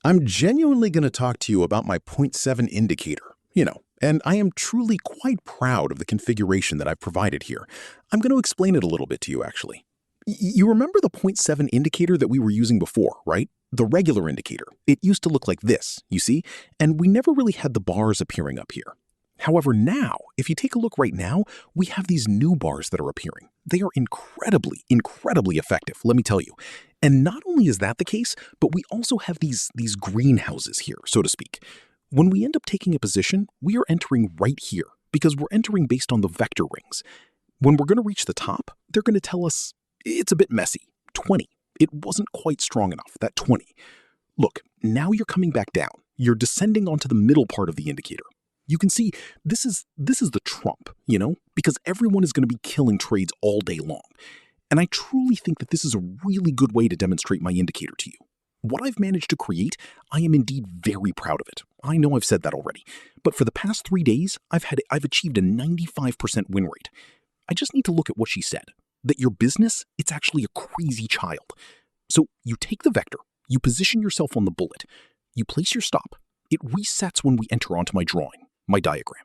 I'm genuinely going to talk to you about my point 0.7 indicator, and I am truly quite proud of the configuration that I've provided here. I'm going to explain it a little bit to you, actually. You remember the point 0.7 indicator that we were using before, right? The regular indicator. It used to look like this, you see, and we never really had the bars appearing up here. However, now, if you take a look right now, we have these new bars that are appearing. They are incredibly, incredibly effective, let me tell you. And not only is that the case, but we also have these greenhouses here, so to speak. When we end up taking a position, we are entering right here because we're entering based on the vector rings. When we're going to reach the top, they're going to tell us it's a bit messy, 20. It wasn't quite strong enough, that 20. Look, now you're coming back down. You're descending onto the middle part of the indicator. You can see this is the trump, because everyone is going to be killing trades all day long. And I truly think that this is a really good way to demonstrate my indicator to you. What I've managed to create, I am indeed very proud of it. I know I've said that already, but for the past 3 days, I've achieved a 95% win rate. I just need to look at what she said, that your business, it's actually a crazy child. So you take the vector, you position yourself on the bullet, you place your stop, it resets when we enter onto my drawing, my diagram.